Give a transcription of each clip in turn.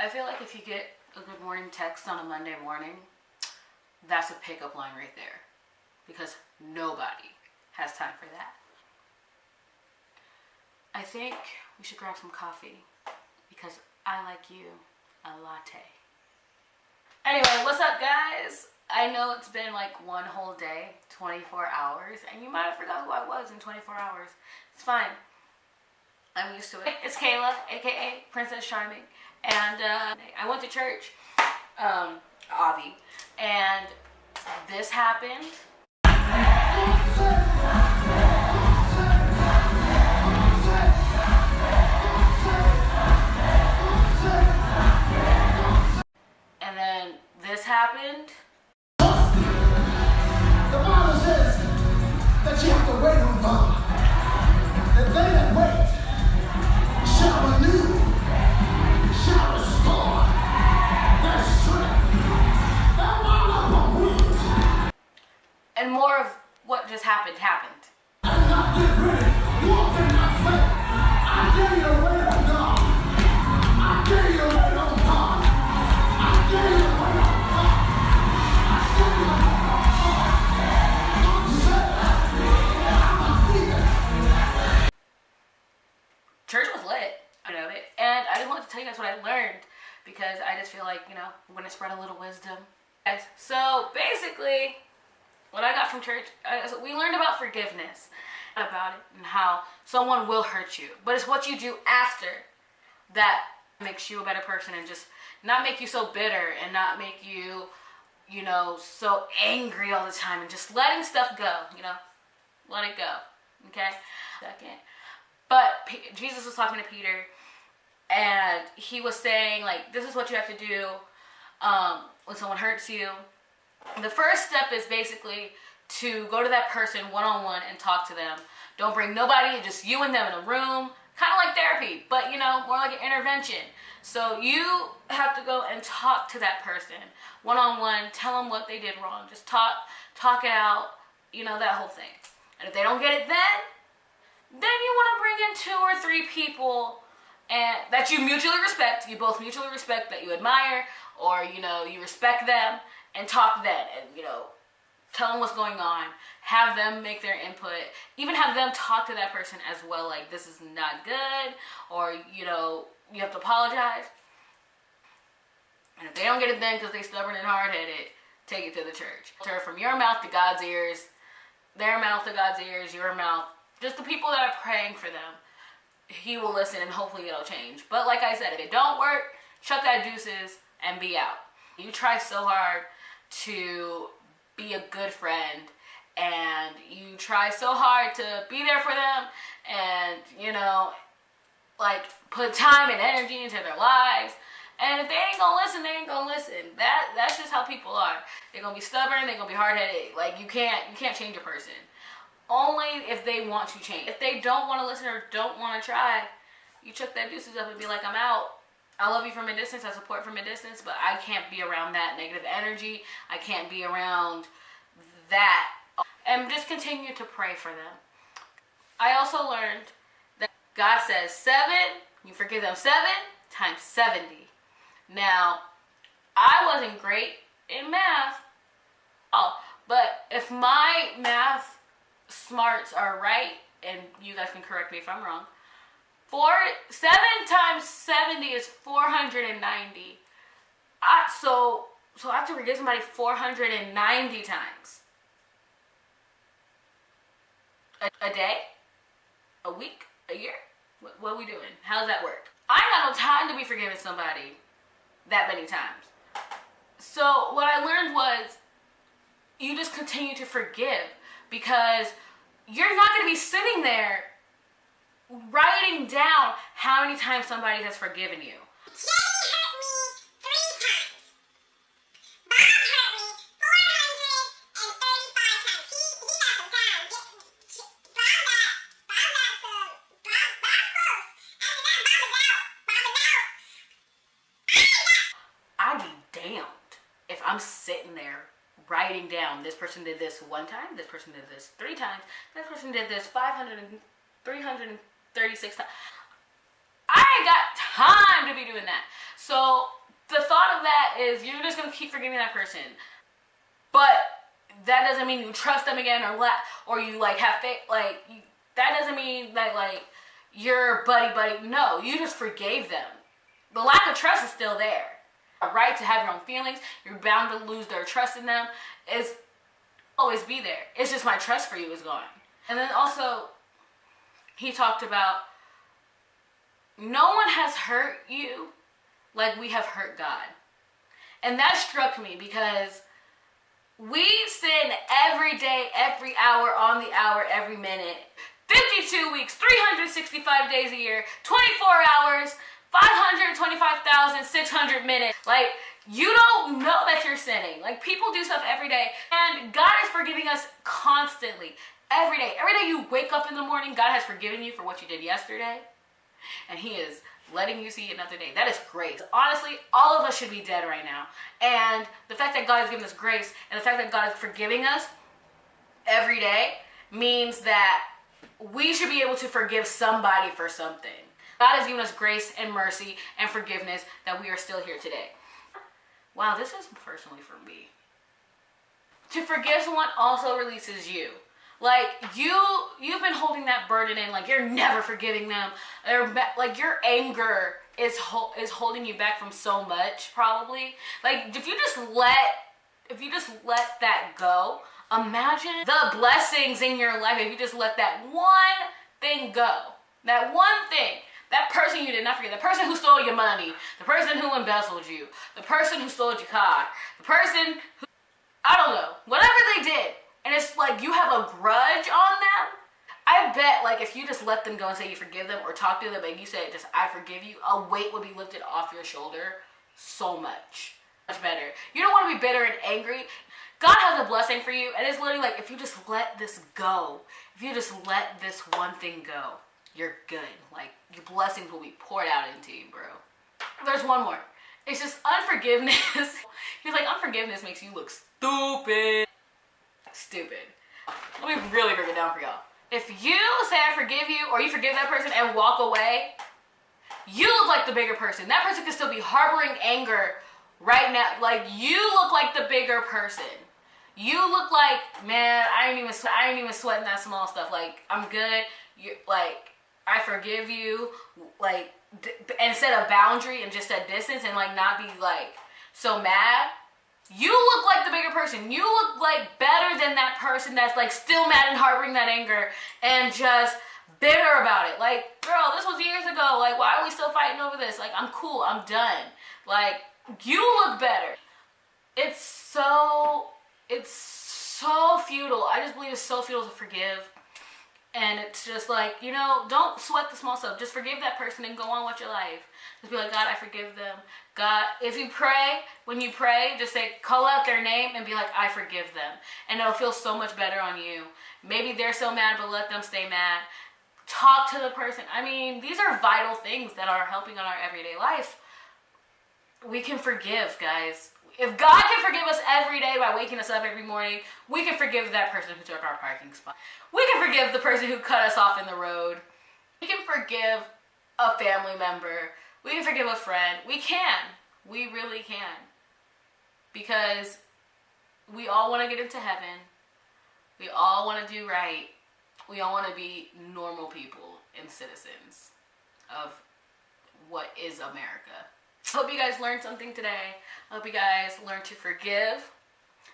I feel like if you get a good morning text on a Monday morning, that's a pickup line right there. Because nobody has time for that. I think we should grab some coffee because I like you a latte. Anyway, what's up, guys? I know it's been like one whole day, 24 hours, and you might have forgot who I was in 24 hours. It's fine. I'm used to it. It's Kayla, aka Princess Charming, and I went to church, Avi, and this happened. And then this happened. The Bible says that you have to wait on God. And they that wait shall renew, shall restore their strength. They'll mount up on wings. And more of what just happened. And not get ready. Walk in my faith. I dare you to wait on God. I dare you to wait on God. I dare you to wait on God. I dare you to wait on God. God said, I'm defeated. Church was lit. I know it. And I just wanted to tell you guys what I learned because I just feel like, I'm going to spread a little wisdom. Guys, so basically, what I got from church, we learned about forgiveness, about it, and how someone will hurt you. But it's what you do after that makes you a better person, and just not make you so bitter and not make you, so angry all the time, and just letting stuff go, let it go, okay? Second. But Jesus was talking to Peter, and he was saying, this is what you have to do when someone hurts you. The first step is basically to go to that person one-on-one and talk to them. Don't bring nobody, just you and them in a room. Kind of like therapy, but more like an intervention. So you have to go and talk to that person one-on-one, tell them what they did wrong. Just talk it out, that whole thing. And if they don't get it then you want to bring in 2 or 3 people and that you mutually respect. You both mutually respect, that you admire, or you respect them, and talk then, and tell them what's going on, have them make their input, even have them talk to that person as well, like, this is not good, or you have to apologize. And if they don't get it then because they stubborn and hard-headed, take it to the church. From your mouth to God's ears, their mouth to God's ears, your mouth, just the people that are praying for them. He will listen and hopefully it'll change. But like I said, if it don't work, chuck that deuces and be out. You try so hard to be a good friend, and you try so hard to be there for them, and put time and energy into their lives. And if they ain't gonna listen, they ain't gonna listen. That's just how people are. They're gonna be stubborn, they're gonna be hard-headed. You can't change a person. Only if they want to change. If they don't want to listen or don't want to try, you chuck that deuces up and be like, I'm out. I love you from a distance, I support from a distance, but I can't be around that negative energy. I can't be around that. And just continue to pray for them. I also learned that God says 7, you forgive them 7 times 70. Now, I wasn't great in math, but if my math smarts are right, and you guys can correct me if I'm wrong, 7 times 70 is 490. So I have to forgive somebody 490 times. A day? A week? A year? What are we doing? How does that work? I ain't got no time to be forgiving somebody that many times. So what I learned was, you just continue to forgive, because you're not going to be sitting there writing down how many times somebody has forgiven you. Jenny hurt me 3 times. Bob hurt me 435 times. He got some time. Bob close. After that, Bob is out. I'd be damned if I'm sitting there writing down, this person did this 1 time, this person did this 3 times, this person did this 336 times. I ain't got time to be doing that. So the thought of that is you're just gonna keep forgiving that person, but that doesn't mean you trust them again or you like have faith. Like that doesn't mean that like you're buddy. No, you just forgave them. The lack of trust is still there. A right to have your own feelings. You're bound to lose their trust in them. It's always be there. It's just my trust for you is gone. And then also, he talked about no one has hurt you like we have hurt God. And that struck me because we sin every day, every hour, on the hour, every minute. 52 weeks, 365 days a year, 24 hours, 525,600 minutes. Like, you don't know that you're sinning. Like, people do stuff every day. And God is forgiving us constantly. Every day. Every day you wake up in the morning, God has forgiven you for what you did yesterday. And he is letting you see another day. That is grace. Honestly, all of us should be dead right now. And the fact that God has given us grace and the fact that God is forgiving us every day means that we should be able to forgive somebody for something. God has given us grace and mercy and forgiveness that we are still here today. Wow, this is personally for me. To forgive someone also releases you. Like, you've been holding that burden in, like, you're never forgiving them. Or, like, your anger is holding you back from so much, probably. Like, if you just let that go, imagine the blessings in your life if you just let that one thing go. That one thing. That person you did not forget. The person who stole your money. The person who embezzled you. The person who stole your car. The person who, I don't know, whatever they did. And it's like you have a grudge on them. I bet like if you just let them go and say you forgive them or talk to them and you say just I forgive you, a weight would be lifted off your shoulder so much better. You don't want to be bitter and angry. God has a blessing for you, and it's literally like if you just let this go, if you just let this one thing go, you're good. Like your blessings will be poured out into you, bro. There's one more. It's just unforgiveness. He's like unforgiveness makes you look stupid. Stupid. Let me really break it down for y'all. If you say I forgive you or you forgive that person and walk away, you look like the bigger person. That person could still be harboring anger right now. Like you look like the bigger person. You look like, man, I ain't even sweating that small stuff. Like I'm good. You like I forgive you. Like instead of boundary and just a distance and like not be like so mad. You look like the bigger person. You look like better than that person that's like still mad and harboring that anger and just bitter about it. Like, girl, this was years ago. Like, why are we still fighting over this? Like, I'm cool. I'm done. Like, you look better. It's so futile. I just believe it's so futile to forgive. And it's just like, you know, don't sweat the small stuff. Just forgive that person and go on with your life. Just be like, God, I forgive them. God, if you pray, when you pray, just say, call out their name and be like, I forgive them. And it'll feel so much better on you. Maybe they're so mad, but let them stay mad. Talk to the person. I mean, these are vital things that are helping on our everyday life. We can forgive, guys. If God can forgive us every day by waking us up every morning, we can forgive that person who took our parking spot. We can forgive the person who cut us off in the road. We can forgive a family member. We can forgive a friend. We can. We really can. Because we all want to get into heaven. We all want to do right. We all want to be normal people and citizens of what is America. Hope you guys learned something today. Hope you guys learned to forgive.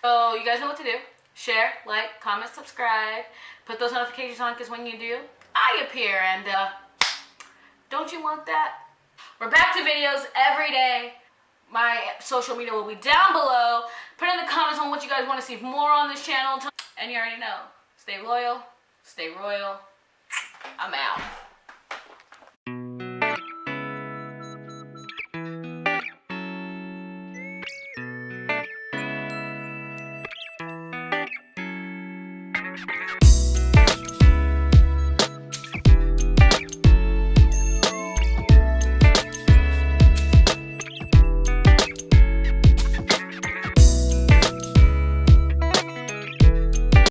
So you guys know what to do. Share, like, comment, subscribe. Put those notifications on because when you do, I appear. And don't you want that? We're back to videos every day. My social media will be down below. Put in the comments on what you guys want to see more on this channel. And you already know. Stay loyal. Stay royal. I'm out.